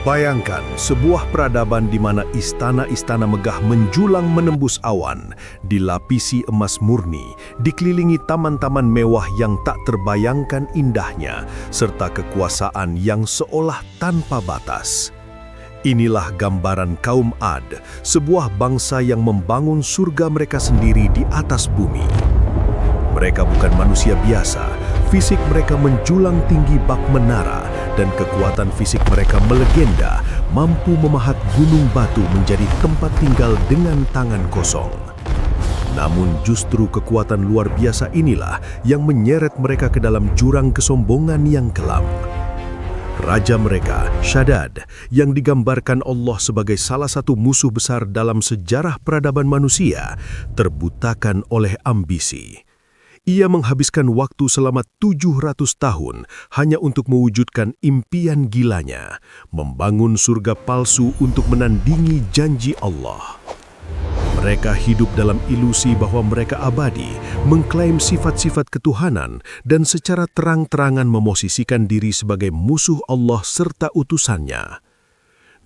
Bayangkan sebuah peradaban di mana istana-istana megah menjulang menembus awan, dilapisi emas murni, dikelilingi taman-taman mewah yang tak terbayangkan indahnya, serta kekuasaan yang seolah tanpa batas. Inilah gambaran kaum Ad, sebuah bangsa yang membangun surga mereka sendiri di atas bumi. Mereka bukan manusia biasa, fisik mereka menjulang tinggi bak menara, dan kekuatan fisik mereka melegenda, mampu memahat gunung batu menjadi tempat tinggal dengan tangan kosong. Namun justru kekuatan luar biasa inilah yang menyeret mereka ke dalam jurang kesombongan yang kelam. Raja mereka, Shaddad, yang digambarkan Allah sebagai salah satu musuh besar dalam sejarah peradaban manusia, terbutakan oleh ambisi. Ia menghabiskan waktu selama 700 tahun hanya untuk mewujudkan impian gilanya, membangun surga palsu untuk menandingi janji Allah. Mereka hidup dalam ilusi bahwa mereka abadi, mengklaim sifat-sifat ketuhanan, dan secara terang-terangan memosisikan diri sebagai musuh Allah serta utusannya.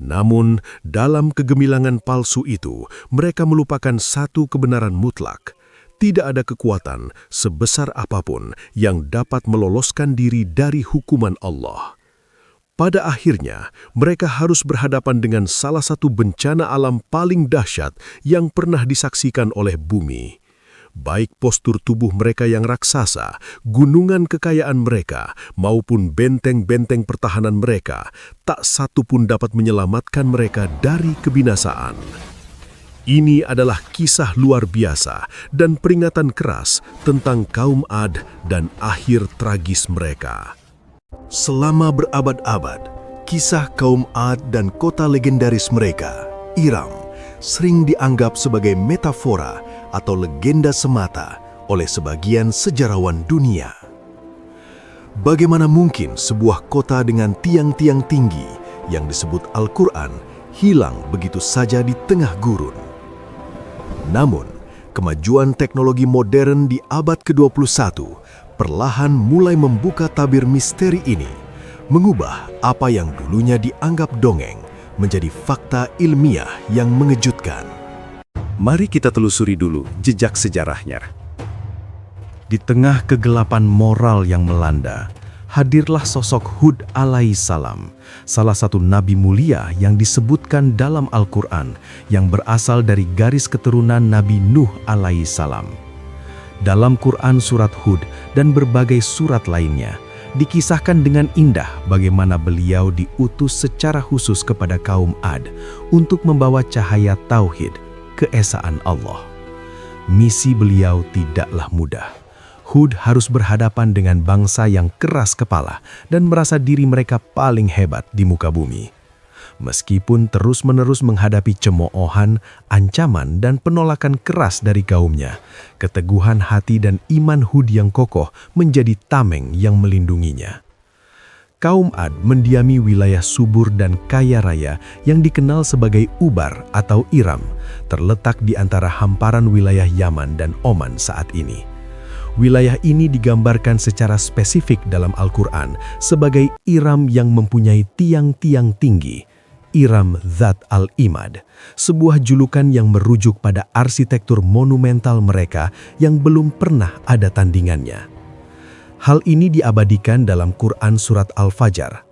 Namun, dalam kegemilangan palsu itu, mereka melupakan satu kebenaran mutlak. Tidak ada kekuatan sebesar apapun yang dapat meloloskan diri dari hukuman Allah. Pada akhirnya, mereka harus berhadapan dengan salah satu bencana alam paling dahsyat yang pernah disaksikan oleh bumi. Baik postur tubuh mereka yang raksasa, gunungan kekayaan mereka, maupun benteng-benteng pertahanan mereka, tak satu pun dapat menyelamatkan mereka dari kebinasaan. Ini adalah kisah luar biasa dan peringatan keras tentang kaum Ad dan akhir tragis mereka. Selama berabad-abad, kisah kaum Ad dan kota legendaris mereka, Iram, sering dianggap sebagai metafora atau legenda semata oleh sebagian sejarawan dunia. Bagaimana mungkin sebuah kota dengan tiang-tiang tinggi yang disebut Al-Quran hilang begitu saja di tengah gurun? Namun, kemajuan teknologi modern di abad ke-21 perlahan mulai membuka tabir misteri ini, mengubah apa yang dulunya dianggap dongeng menjadi fakta ilmiah yang mengejutkan. Mari kita telusuri dulu jejak sejarahnya. Di tengah kegelapan moral yang melanda, hadirlah sosok Hud alaihissalam, salah satu nabi mulia yang disebutkan dalam Al-Quran yang berasal dari garis keturunan Nabi Nuh alaihissalam. Dalam Quran surat Hud dan berbagai surat lainnya, dikisahkan dengan indah bagaimana beliau diutus secara khusus kepada kaum Ad untuk membawa cahaya tauhid, keesaan Allah. Misi beliau tidaklah mudah. Hud harus berhadapan dengan bangsa yang keras kepala dan merasa diri mereka paling hebat di muka bumi. Meskipun terus-menerus menghadapi cemoohan, ancaman, dan penolakan keras dari kaumnya, keteguhan hati dan iman Hud yang kokoh menjadi tameng yang melindunginya. Kaum Ad mendiami wilayah subur dan kaya raya yang dikenal sebagai Ubar atau Iram, terletak di antara hamparan wilayah Yaman dan Oman saat ini. Wilayah ini digambarkan secara spesifik dalam Al-Quran sebagai Iram yang mempunyai tiang-tiang tinggi, Iram Zat al-Imad, sebuah julukan yang merujuk pada arsitektur monumental mereka yang belum pernah ada tandingannya. Hal ini diabadikan dalam Quran surat Al-Fajr.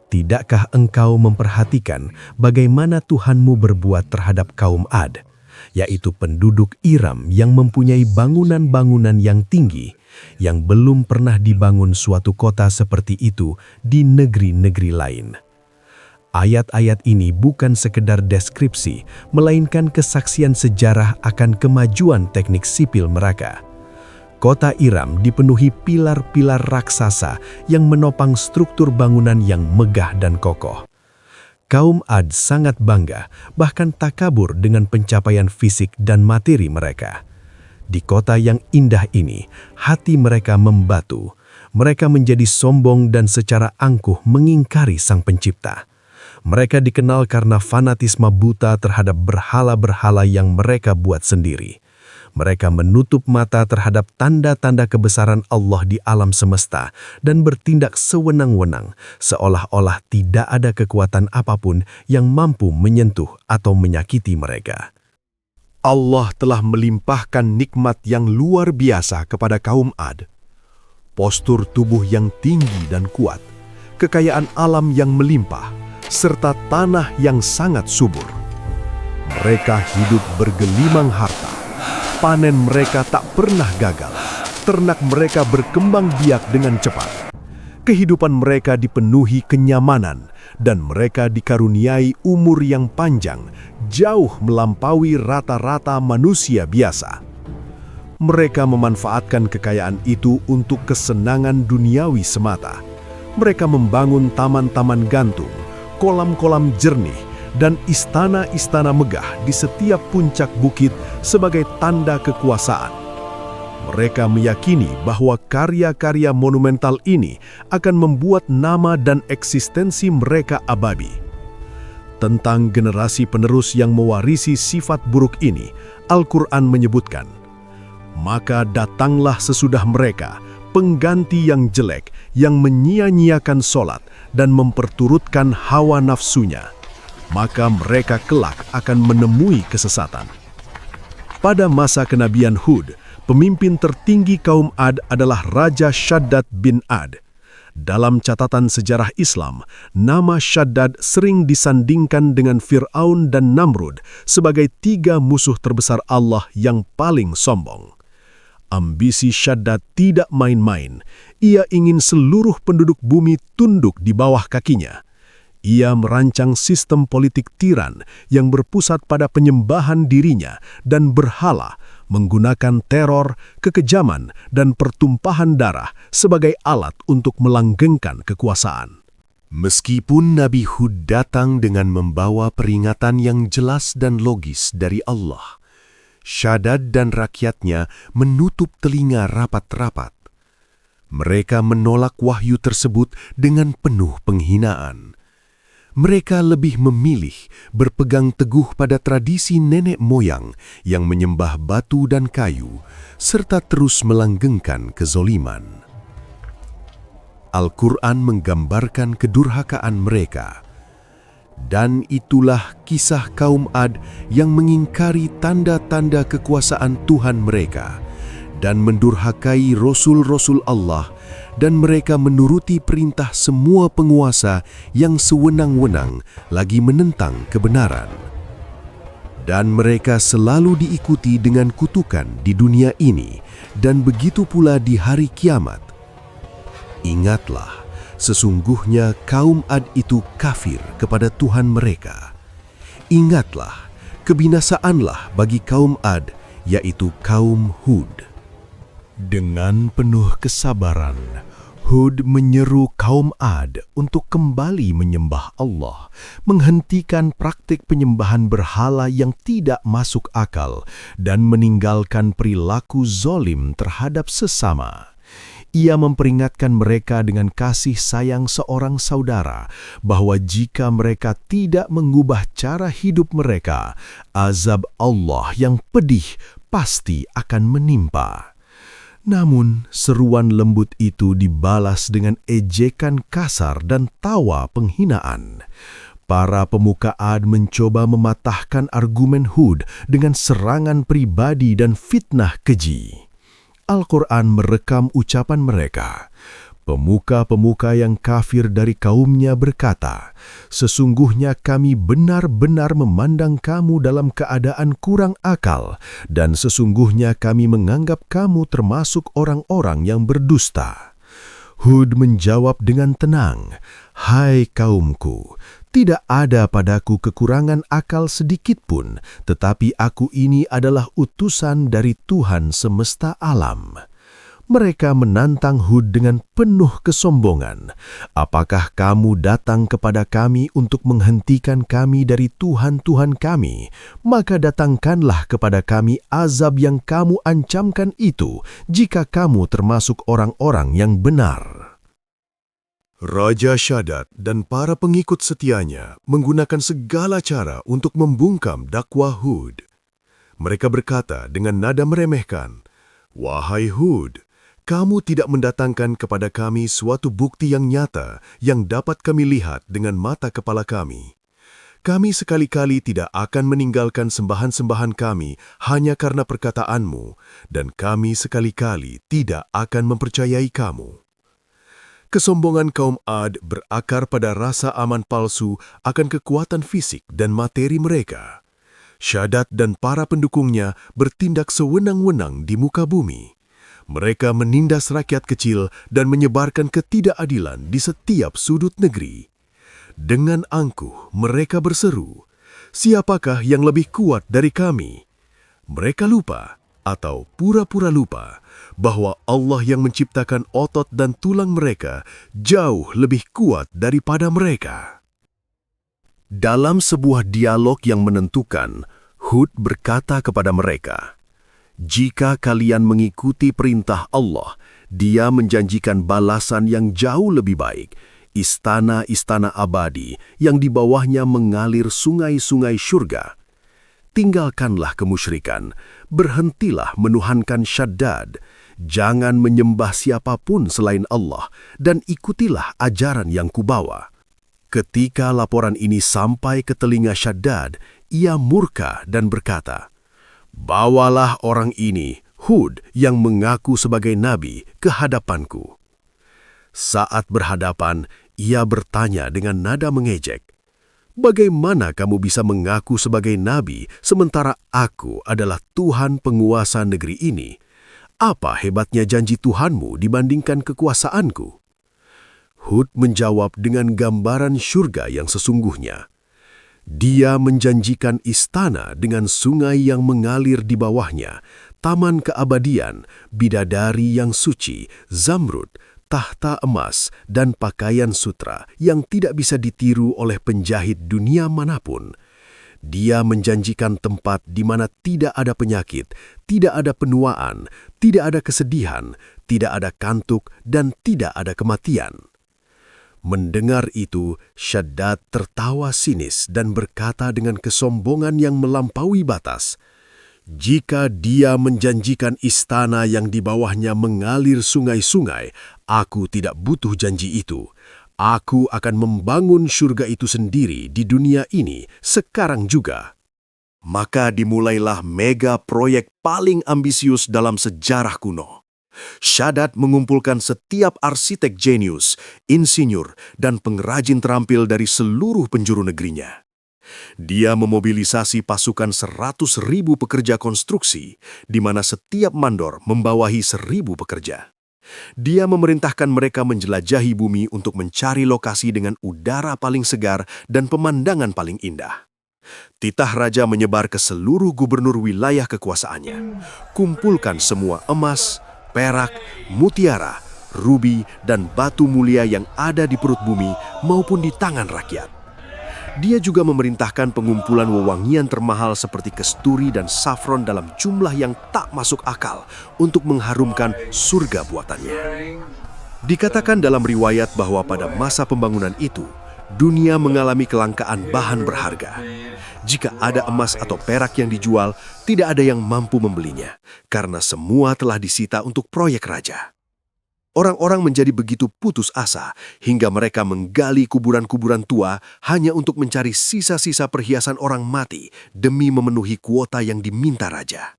Tidakkah engkau memperhatikan bagaimana Tuhanmu berbuat terhadap kaum Ad, yaitu penduduk Iram yang mempunyai bangunan-bangunan yang tinggi, yang belum pernah dibangun suatu kota seperti itu di negeri-negeri lain. Ayat-ayat ini bukan sekedar deskripsi, melainkan kesaksian sejarah akan kemajuan teknik sipil mereka. Kota Iram dipenuhi pilar-pilar raksasa yang menopang struktur bangunan yang megah dan kokoh. Kaum Ad sangat bangga, bahkan takabur dengan pencapaian fisik dan materi mereka. Di kota yang indah ini, hati mereka membatu. Mereka menjadi sombong dan secara angkuh mengingkari Sang Pencipta. Mereka dikenal karena fanatisme buta terhadap berhala-berhala yang mereka buat sendiri. Mereka menutup mata terhadap tanda-tanda kebesaran Allah di alam semesta dan bertindak sewenang-wenang, seolah-olah tidak ada kekuatan apapun yang mampu menyentuh atau menyakiti mereka. Allah telah melimpahkan nikmat yang luar biasa kepada kaum Ad. Postur tubuh yang tinggi dan kuat, kekayaan alam yang melimpah, serta tanah yang sangat subur. Mereka hidup bergelimang harta. Panen mereka tak pernah gagal. Ternak mereka berkembang biak dengan cepat. Kehidupan mereka dipenuhi kenyamanan dan mereka dikaruniai umur yang panjang, jauh melampaui rata-rata manusia biasa. Mereka memanfaatkan kekayaan itu untuk kesenangan duniawi semata. Mereka membangun taman-taman gantung, kolam-kolam jernih, dan istana-istana megah di setiap puncak bukit sebagai tanda kekuasaan. Mereka meyakini bahwa karya-karya monumental ini akan membuat nama dan eksistensi mereka abadi. Tentang generasi penerus yang mewarisi sifat buruk ini, Al-Quran menyebutkan, "Maka datanglah sesudah mereka pengganti yang jelek yang menyia-nyiakan solat dan memperturutkan hawa nafsunya. Maka mereka kelak akan menemui kesesatan." Pada masa kenabian Hud, pemimpin tertinggi kaum Ad adalah Raja Shaddad bin Ad. Dalam catatan sejarah Islam, nama Shaddad sering disandingkan dengan Fir'aun dan Namrud sebagai 3 musuh terbesar Allah yang paling sombong. Ambisi Shaddad tidak main-main. Ia ingin seluruh penduduk bumi tunduk di bawah kakinya. Ia merancang sistem politik tiran yang berpusat pada penyembahan dirinya dan berhala, menggunakan teror, kekejaman, dan pertumpahan darah sebagai alat untuk melanggengkan kekuasaan. Meskipun Nabi Hud datang dengan membawa peringatan yang jelas dan logis dari Allah, Shaddad dan rakyatnya menutup telinga rapat-rapat. Mereka menolak wahyu tersebut dengan penuh penghinaan. Mereka lebih memilih berpegang teguh pada tradisi nenek moyang yang menyembah batu dan kayu, serta terus melanggengkan kezoliman. Al-Quran menggambarkan kedurhakaan mereka. Dan itulah kisah kaum Ad yang mengingkari tanda-tanda kekuasaan Tuhan mereka dan mendurhakai Rasul-Rasul Allah, dan mereka menuruti perintah semua penguasa yang sewenang-wenang lagi menentang kebenaran. Dan mereka selalu diikuti dengan kutukan di dunia ini, dan begitu pula di hari kiamat. Ingatlah, sesungguhnya kaum Ad itu kafir kepada Tuhan mereka. Ingatlah, kebinasaanlah bagi kaum Ad, yaitu kaum Hud. Dengan penuh kesabaran, Hud menyeru kaum Ad untuk kembali menyembah Allah, menghentikan praktik penyembahan berhala yang tidak masuk akal, dan meninggalkan perilaku zolim terhadap sesama. Ia memperingatkan mereka dengan kasih sayang seorang saudara bahwa jika mereka tidak mengubah cara hidup mereka, azab Allah yang pedih pasti akan menimpa. Namun, seruan lembut itu dibalas dengan ejekan kasar dan tawa penghinaan. Para pemuka Ad mencoba mematahkan argumen Hud dengan serangan pribadi dan fitnah keji. Al-Quran merekam ucapan mereka. Pemuka-pemuka yang kafir dari kaumnya berkata, "Sesungguhnya kami benar-benar memandang kamu dalam keadaan kurang akal, dan sesungguhnya kami menganggap kamu termasuk orang-orang yang berdusta." Hud menjawab dengan tenang, "Hai kaumku, tidak ada padaku kekurangan akal sedikit pun, tetapi aku ini adalah utusan dari Tuhan semesta alam." Mereka menantang Hud dengan penuh kesombongan. "Apakah kamu datang kepada kami untuk menghentikan kami dari Tuhan-Tuhan kami? Maka datangkanlah kepada kami azab yang kamu ancamkan itu, jika kamu termasuk orang-orang yang benar." Raja Shaddad dan para pengikut setianya menggunakan segala cara untuk membungkam dakwah Hud. Mereka berkata dengan nada meremehkan, "Wahai Hud, kamu tidak mendatangkan kepada kami suatu bukti yang nyata yang dapat kami lihat dengan mata kepala kami. Kami sekali-kali tidak akan meninggalkan sembahan-sembahan kami hanya karena perkataanmu, dan kami sekali-kali tidak akan mempercayai kamu." Kesombongan kaum Ad berakar pada rasa aman palsu akan kekuatan fisik dan materi mereka. Syaddad dan para pendukungnya bertindak sewenang-wenang di muka bumi. Mereka menindas rakyat kecil dan menyebarkan ketidakadilan di setiap sudut negeri. Dengan angkuh mereka berseru, "Siapakah yang lebih kuat dari kami?" Mereka lupa atau pura-pura lupa bahwa Allah yang menciptakan otot dan tulang mereka jauh lebih kuat daripada mereka. Dalam sebuah dialog yang menentukan, Hud berkata kepada mereka, "Jika kalian mengikuti perintah Allah, Dia menjanjikan balasan yang jauh lebih baik, istana-istana abadi yang di bawahnya mengalir sungai-sungai syurga. Tinggalkanlah kemusyrikan, berhentilah menuhankan Syaddad, jangan menyembah siapapun selain Allah, dan ikutilah ajaran yang kubawa." Ketika laporan ini sampai ke telinga Syaddad, ia murka dan berkata, "Bawalah orang ini, Hud yang mengaku sebagai nabi, ke hadapanku." Saat berhadapan, ia bertanya dengan nada mengejek, "Bagaimana kamu bisa mengaku sebagai nabi sementara aku adalah Tuhan penguasa negeri ini? Apa hebatnya janji Tuhanmu dibandingkan kekuasaanku?" Hud menjawab dengan gambaran syurga yang sesungguhnya. Dia menjanjikan istana dengan sungai yang mengalir di bawahnya, taman keabadian, bidadari yang suci, zamrud, tahta emas, dan pakaian sutra yang tidak bisa ditiru oleh penjahit dunia manapun. Dia menjanjikan tempat di mana tidak ada penyakit, tidak ada penuaan, tidak ada kesedihan, tidak ada kantuk, dan tidak ada kematian. Mendengar itu, Syaddad tertawa sinis dan berkata dengan kesombongan yang melampaui batas, "Jika dia menjanjikan istana yang di bawahnya mengalir sungai-sungai, aku tidak butuh janji itu. Aku akan membangun surga itu sendiri di dunia ini sekarang juga." Maka dimulailah mega proyek paling ambisius dalam sejarah kuno. Syaddad mengumpulkan setiap arsitek jenius, insinyur, dan pengrajin terampil dari seluruh penjuru negerinya. Dia memobilisasi pasukan 100.000 pekerja konstruksi, di mana setiap mandor membawahi 1.000 pekerja. Dia memerintahkan mereka menjelajahi bumi untuk mencari lokasi dengan udara paling segar dan pemandangan paling indah. Titah raja menyebar ke seluruh gubernur wilayah kekuasaannya. Kumpulkan semua emas, perak, mutiara, rubi, dan batu mulia yang ada di perut bumi maupun di tangan rakyat. Dia juga memerintahkan pengumpulan wewangian termahal seperti kesturi dan safron dalam jumlah yang tak masuk akal untuk mengharumkan surga buatannya. Dikatakan dalam riwayat bahwa pada masa pembangunan itu, dunia mengalami kelangkaan bahan berharga. Jika ada emas atau perak yang dijual, tidak ada yang mampu membelinya, karena semua telah disita untuk proyek raja. Orang-orang menjadi begitu putus asa, hingga mereka menggali kuburan-kuburan tua hanya untuk mencari sisa-sisa perhiasan orang mati demi memenuhi kuota yang diminta raja.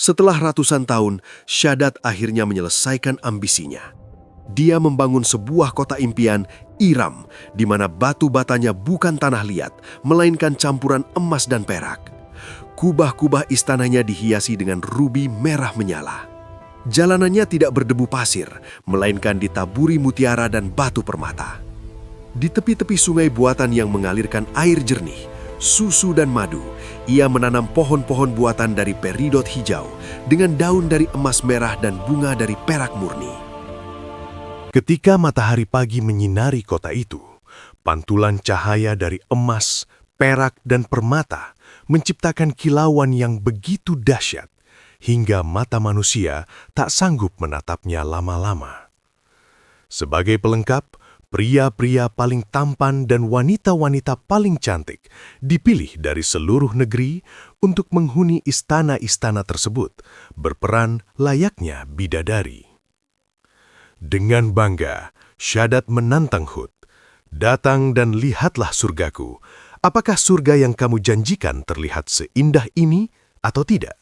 Setelah ratusan tahun, Syaddad akhirnya menyelesaikan ambisinya. Dia membangun sebuah kota impian, Iram, di mana batu batanya bukan tanah liat, melainkan campuran emas dan perak. Kubah-kubah istananya dihiasi dengan rubi merah menyala. Jalanannya tidak berdebu pasir, melainkan ditaburi mutiara dan batu permata. Di tepi-tepi sungai buatan yang mengalirkan air jernih, susu dan madu, ia menanam pohon-pohon buatan dari peridot hijau, dengan daun dari emas merah dan bunga dari perak murni. Ketika matahari pagi menyinari kota itu, pantulan cahaya dari emas, perak, dan permata menciptakan kilauan yang begitu dahsyat, hingga mata manusia tak sanggup menatapnya lama-lama. Sebagai pelengkap, Pria-pria paling tampan dan wanita-wanita paling cantik dipilih dari seluruh negeri untuk menghuni istana-istana tersebut, berperan layaknya bidadari. Dengan bangga, Shaddad menantang Hud, "Datang dan lihatlah surgaku. Apakah surga yang kamu janjikan terlihat seindah ini atau tidak?"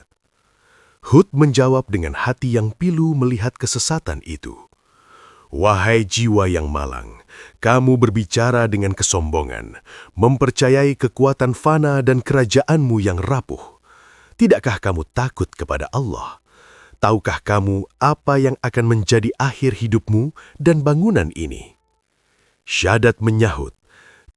Hud menjawab dengan hati yang pilu melihat kesesatan itu. "Wahai jiwa yang malang, kamu berbicara dengan kesombongan, mempercayai kekuatan fana dan kerajaanmu yang rapuh. Tidakkah kamu takut kepada Allah? Tahukah kamu apa yang akan menjadi akhir hidupmu dan bangunan ini?" Shaddad menyahut,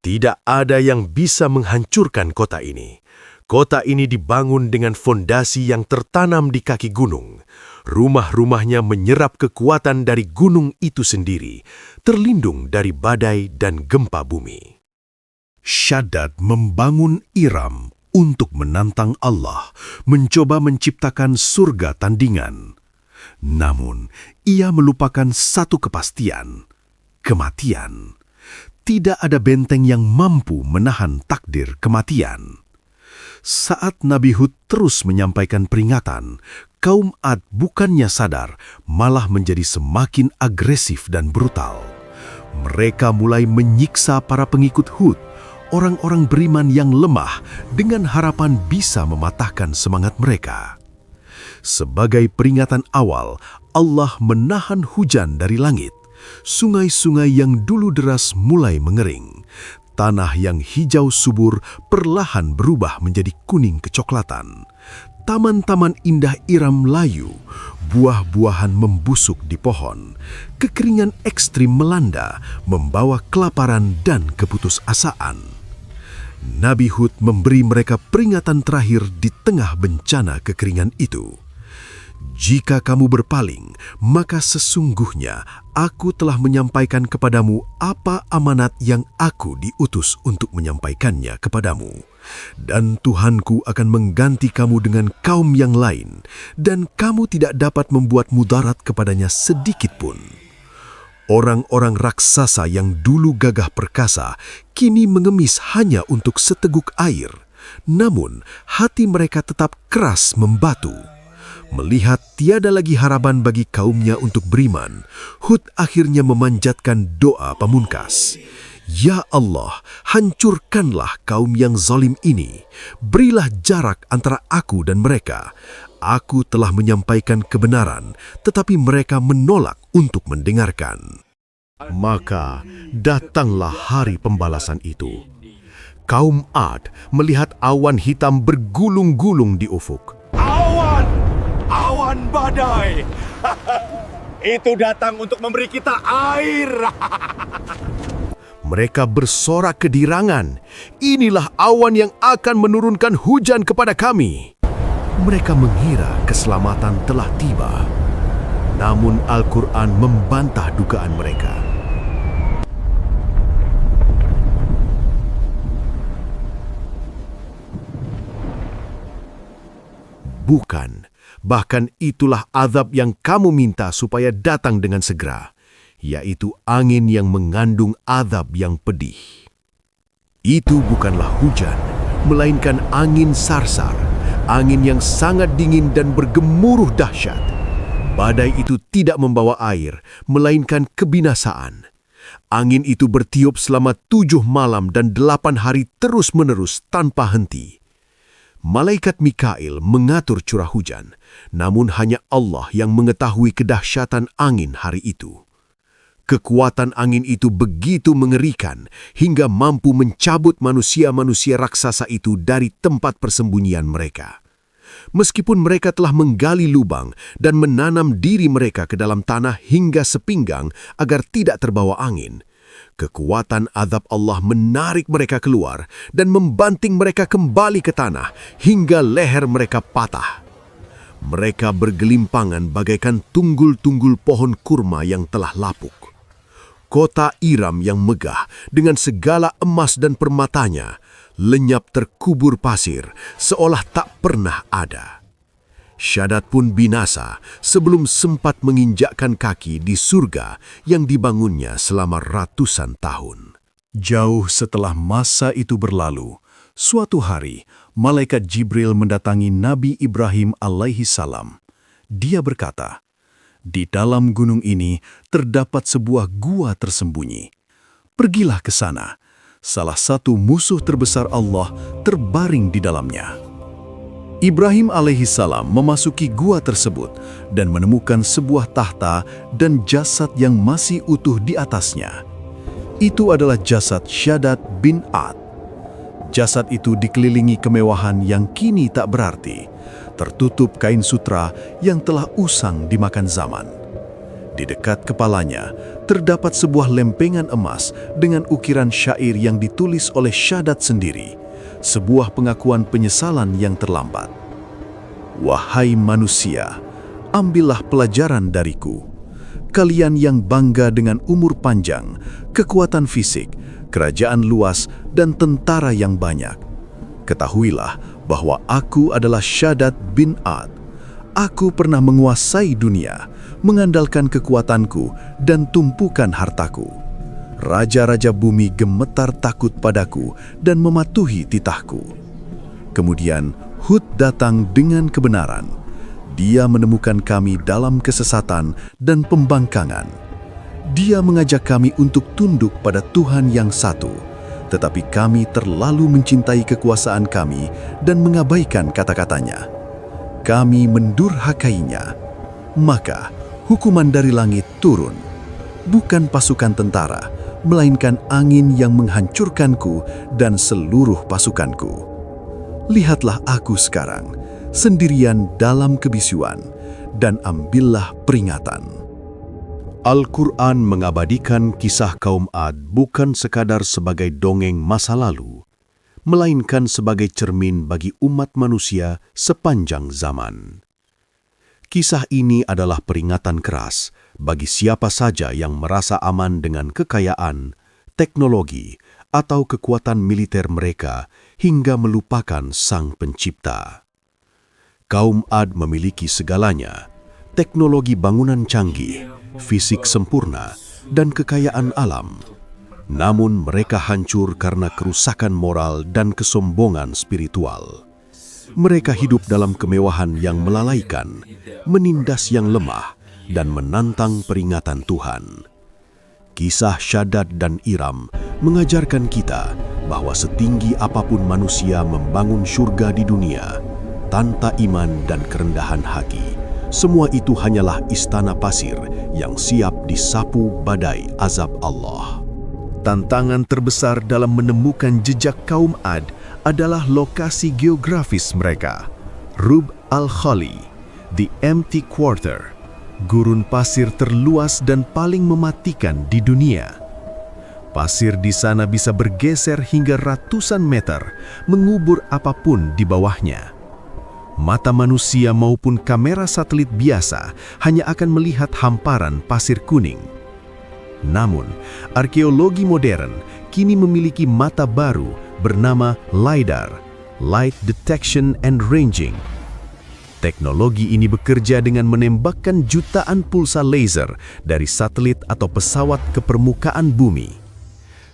"Tidak ada yang bisa menghancurkan kota ini. Kota ini dibangun dengan fondasi yang tertanam di kaki gunung. Rumah-rumahnya menyerap kekuatan dari gunung itu sendiri, terlindung dari badai dan gempa bumi." Shaddad membangun Iram untuk menantang Allah, mencoba menciptakan surga tandingan. Namun, ia melupakan satu kepastian, kematian. Tidak ada benteng yang mampu menahan takdir kematian. Saat Nabi Hud terus menyampaikan peringatan, kaum Ad bukannya sadar, malah menjadi semakin agresif dan brutal. Mereka mulai menyiksa para pengikut Hud, orang-orang beriman yang lemah, dengan harapan bisa mematahkan semangat mereka. Sebagai peringatan awal, Allah menahan hujan dari langit. Sungai-sungai yang dulu deras mulai mengering. Tanah yang hijau subur perlahan berubah menjadi kuning kecoklatan. Taman-taman indah Iram layu, buah-buahan membusuk di pohon. Kekeringan ekstrim melanda, membawa kelaparan dan keputusasaan. Nabi Hud memberi mereka peringatan terakhir di tengah bencana kekeringan itu. "Jika kamu berpaling, maka sesungguhnya aku telah menyampaikan kepadamu apa amanat yang aku diutus untuk menyampaikannya kepadamu. Dan Tuhanku akan mengganti kamu dengan kaum yang lain, dan kamu tidak dapat membuat mudarat kepadanya sedikit pun." Orang-orang raksasa yang dulu gagah perkasa, kini mengemis hanya untuk seteguk air. Namun, hati mereka tetap keras membatu. Melihat tiada lagi harapan bagi kaumnya untuk beriman, Hud akhirnya memanjatkan doa pamungkas. "Ya Allah, hancurkanlah kaum yang zalim ini. Berilah jarak antara aku dan mereka. Aku telah menyampaikan kebenaran, tetapi mereka menolak untuk mendengarkan." Maka datanglah hari pembalasan itu. Kaum Ad melihat awan hitam bergulung-gulung di ufuk. Awan badai. Itu datang untuk memberi kita air. Mereka bersorak kedirangan. "Inilah awan yang akan menurunkan hujan kepada kami." Mereka mengira keselamatan telah tiba. Namun Al-Quran membantah dugaan mereka. Bukan. Bahkan itulah azab yang kamu minta supaya datang dengan segera, yaitu angin yang mengandung azab yang pedih. Itu bukanlah hujan, melainkan angin sarsar, angin yang sangat dingin dan bergemuruh dahsyat. Badai itu tidak membawa air, melainkan kebinasaan. Angin itu bertiup selama 7 malam dan 8 hari terus-menerus tanpa henti. Malaikat Mikail mengatur curah hujan, namun hanya Allah yang mengetahui kedahsyatan angin hari itu. Kekuatan angin itu begitu mengerikan hingga mampu mencabut manusia-manusia raksasa itu dari tempat persembunyian mereka. Meskipun mereka telah menggali lubang dan menanam diri mereka ke dalam tanah hingga sepinggang agar tidak terbawa angin, kekuatan azab Allah menarik mereka keluar dan membanting mereka kembali ke tanah hingga leher mereka patah. Mereka bergelimpangan bagaikan tunggul-tunggul pohon kurma yang telah lapuk. Kota Iram yang megah dengan segala emas dan permatanya lenyap terkubur pasir seolah tak pernah ada. Syadat pun binasa sebelum sempat menginjakkan kaki di surga yang dibangunnya selama ratusan tahun. Jauh setelah masa itu berlalu, suatu hari malaikat Jibril mendatangi Nabi Ibrahim alaihi salam. Dia berkata, "Di dalam gunung ini terdapat sebuah gua tersembunyi. Pergilah ke sana. Salah satu musuh terbesar Allah terbaring di dalamnya." Ibrahim alaihissalam memasuki gua tersebut dan menemukan sebuah tahta dan jasad yang masih utuh di atasnya. Itu adalah jasad Syadat bin Ad. Jasad itu dikelilingi kemewahan yang kini tak berarti, tertutup kain sutra yang telah usang dimakan zaman. Di dekat kepalanya terdapat sebuah lempengan emas dengan ukiran syair yang ditulis oleh Syadat sendiri, sebuah pengakuan penyesalan yang terlambat. "Wahai manusia, ambillah pelajaran dariku. Kalian yang bangga dengan umur panjang, kekuatan fisik, kerajaan luas, dan tentara yang banyak. Ketahuilah bahwa aku adalah Syadat bin Ad. Aku pernah menguasai dunia, mengandalkan kekuatanku dan tumpukan hartaku. Raja-raja bumi gemetar takut padaku dan mematuhi titahku." Kemudian Hud datang dengan kebenaran. Dia menemukan kami dalam kesesatan dan pembangkangan. Dia mengajak kami untuk tunduk pada Tuhan yang satu, tetapi kami terlalu mencintai kekuasaan kami dan mengabaikan kata-katanya. Kami mendurhakainya. Maka hukuman dari langit turun, bukan pasukan tentara, melainkan angin yang menghancurkanku dan seluruh pasukanku. Lihatlah aku sekarang, sendirian dalam kebisuan, dan ambillah peringatan. Al-Quran mengabadikan kisah kaum Ad bukan sekadar sebagai dongeng masa lalu, melainkan sebagai cermin bagi umat manusia sepanjang zaman. Kisah ini adalah peringatan keras bagi siapa saja yang merasa aman dengan kekayaan, teknologi, atau kekuatan militer mereka hingga melupakan Sang Pencipta. Kaum Ad memiliki segalanya, teknologi bangunan canggih, fisik sempurna, dan kekayaan alam. Namun mereka hancur karena kerusakan moral dan kesombongan spiritual. Mereka hidup dalam kemewahan yang melalaikan, menindas yang lemah, dan menantang peringatan Tuhan. Kisah Syadat dan Iram mengajarkan kita bahwa setinggi apapun manusia membangun surga di dunia, tanpa iman dan kerendahan hati, semua itu hanyalah istana pasir yang siap disapu badai azab Allah. Tantangan terbesar dalam menemukan jejak kaum Ad adalah lokasi geografis mereka. Rub al-Khali, the empty quarter, gurun pasir terluas dan paling mematikan di dunia. Pasir di sana bisa bergeser hingga ratusan meter, mengubur apapun di bawahnya. Mata manusia maupun kamera satelit biasa hanya akan melihat hamparan pasir kuning. Namun, arkeologi modern kini memiliki mata baru bernama LiDAR, Light Detection and Ranging. Teknologi ini bekerja dengan menembakkan jutaan pulsa laser dari satelit atau pesawat ke permukaan bumi.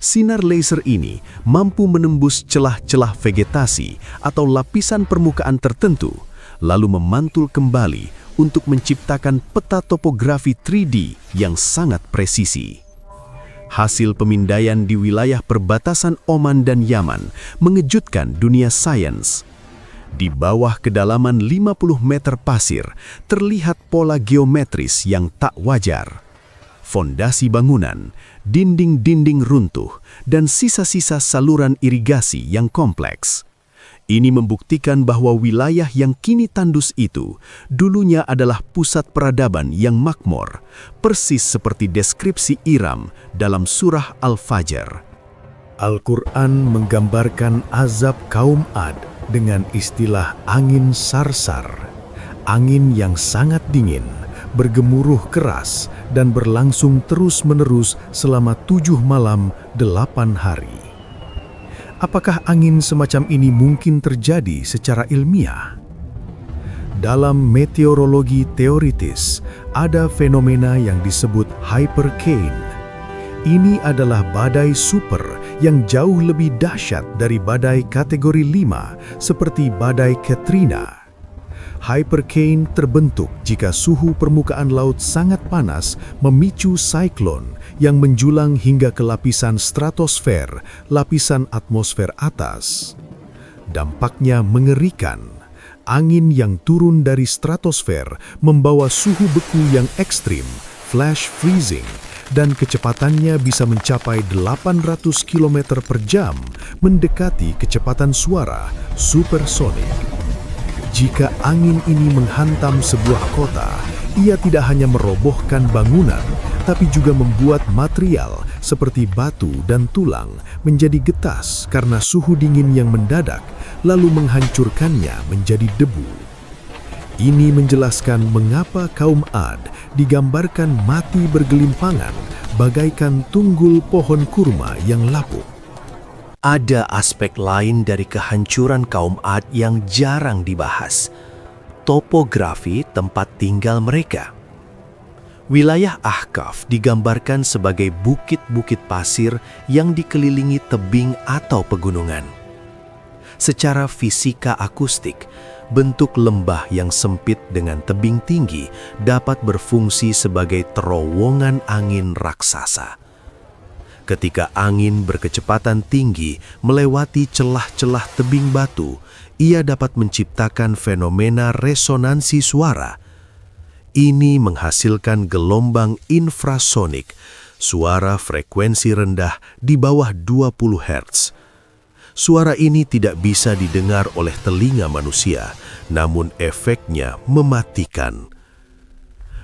Sinar laser ini mampu menembus celah-celah vegetasi atau lapisan permukaan tertentu, lalu memantul kembali untuk menciptakan peta topografi 3D yang sangat presisi. Hasil pemindaian di wilayah perbatasan Oman dan Yaman mengejutkan dunia sains. Di bawah kedalaman 50 meter pasir, terlihat pola geometris yang tak wajar. Fondasi bangunan, dinding-dinding runtuh, dan sisa-sisa saluran irigasi yang kompleks. Ini membuktikan bahwa wilayah yang kini tandus itu dulunya adalah pusat peradaban yang makmur, persis seperti deskripsi Iram dalam surah Al-Fajr. Al-Quran menggambarkan azab kaum Ad dengan istilah angin sarsar, angin yang sangat dingin, bergemuruh keras, dan berlangsung terus-menerus selama 7 malam 8 hari. Apakah angin semacam ini mungkin terjadi secara ilmiah? Dalam meteorologi teoritis, ada fenomena yang disebut hypercane. Ini adalah badai super yang jauh lebih dahsyat dari badai kategori 5 seperti badai Katrina. Hypercane terbentuk jika suhu permukaan laut sangat panas memicu siklon yang menjulang hingga ke lapisan stratosfer, lapisan atmosfer atas. Dampaknya mengerikan. Angin yang turun dari stratosfer membawa suhu beku yang ekstrim, flash freezing, dan kecepatannya bisa mencapai 800 km per jam, mendekati kecepatan suara supersonik. Jika angin ini menghantam sebuah kota, ia tidak hanya merobohkan bangunan, tapi juga membuat material seperti batu dan tulang menjadi getas karena suhu dingin yang mendadak, lalu menghancurkannya menjadi debu. Ini menjelaskan mengapa kaum Ad digambarkan mati bergelimpangan bagaikan tunggul pohon kurma yang lapuk. Ada aspek lain dari kehancuran kaum Ad yang jarang dibahas. Topografi tempat tinggal mereka. Wilayah Ahqaf digambarkan sebagai bukit-bukit pasir yang dikelilingi tebing atau pegunungan. Secara fisika akustik, bentuk lembah yang sempit dengan tebing tinggi dapat berfungsi sebagai terowongan angin raksasa. Ketika angin berkecepatan tinggi melewati celah-celah tebing batu, ia dapat menciptakan fenomena resonansi suara. Ini menghasilkan gelombang infrasonik, suara frekuensi rendah di bawah 20 Hz. Suara ini tidak bisa didengar oleh telinga manusia, namun efeknya mematikan.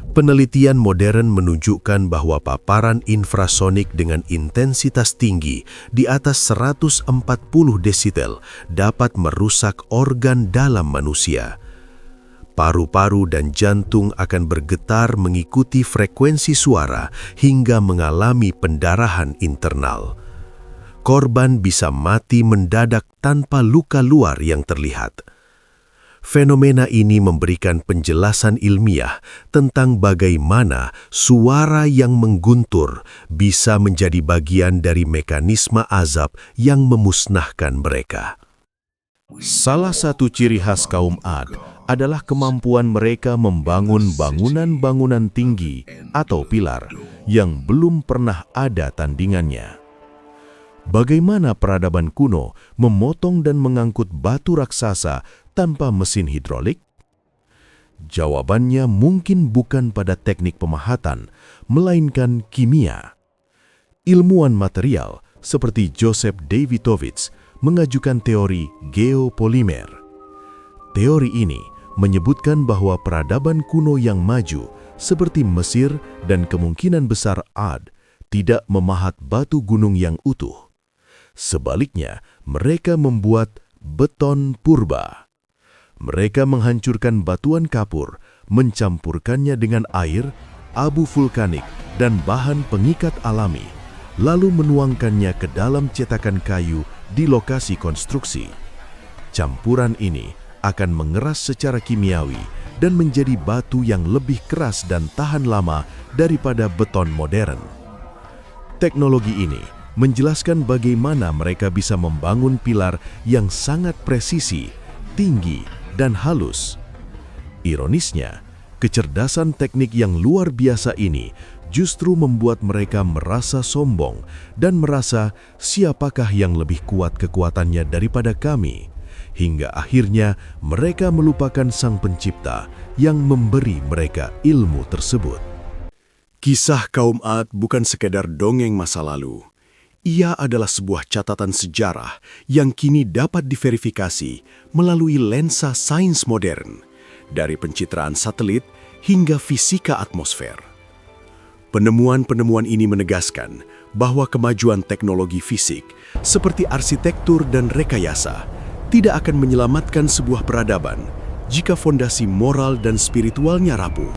Penelitian modern menunjukkan bahwa paparan infrasonik dengan intensitas tinggi di atas 140 desibel dapat merusak organ dalam manusia. Paru-paru dan jantung akan bergetar mengikuti frekuensi suara hingga mengalami pendarahan internal. Korban bisa mati mendadak tanpa luka luar yang terlihat. Fenomena ini memberikan penjelasan ilmiah tentang bagaimana suara yang mengguntur bisa menjadi bagian dari mekanisme azab yang memusnahkan mereka. Salah satu ciri khas kaum Ad adalah kemampuan mereka membangun bangunan-bangunan tinggi atau pilar yang belum pernah ada tandingannya. Bagaimana peradaban kuno memotong dan mengangkut batu raksasa tanpa mesin hidrolik? Jawabannya mungkin bukan pada teknik pemahatan, melainkan kimia. Ilmuwan material seperti Joseph Davidovich mengajukan teori geopolimer. Teori ini menyebutkan bahwa peradaban kuno yang maju seperti Mesir dan kemungkinan besar Ad tidak memahat batu gunung yang utuh. Sebaliknya, mereka membuat beton purba. Mereka menghancurkan batuan kapur, mencampurkannya dengan air, abu vulkanik, dan bahan pengikat alami, lalu menuangkannya ke dalam cetakan kayu di lokasi konstruksi. Campuran ini akan mengeras secara kimiawi dan menjadi batu yang lebih keras dan tahan lama daripada beton modern. Teknologi ini menjelaskan bagaimana mereka bisa membangun pilar yang sangat presisi, tinggi, dan halus. Ironisnya, kecerdasan teknik yang luar biasa ini justru membuat mereka merasa sombong dan merasa siapakah yang lebih kuat kekuatannya daripada kami, hingga akhirnya mereka melupakan Sang Pencipta yang memberi mereka ilmu tersebut. Kisah kaum Ad bukan sekedar dongeng masa lalu. Ia adalah sebuah catatan sejarah yang kini dapat diverifikasi melalui lensa sains modern, dari pencitraan satelit hingga fisika atmosfer. Penemuan-penemuan ini menegaskan bahwa kemajuan teknologi fisik, seperti arsitektur dan rekayasa, tidak akan menyelamatkan sebuah peradaban jika fondasi moral dan spiritualnya rapuh.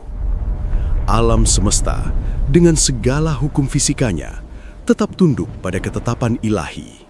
Alam semesta, dengan segala hukum fisikanya, tetap tunduk pada ketetapan ilahi.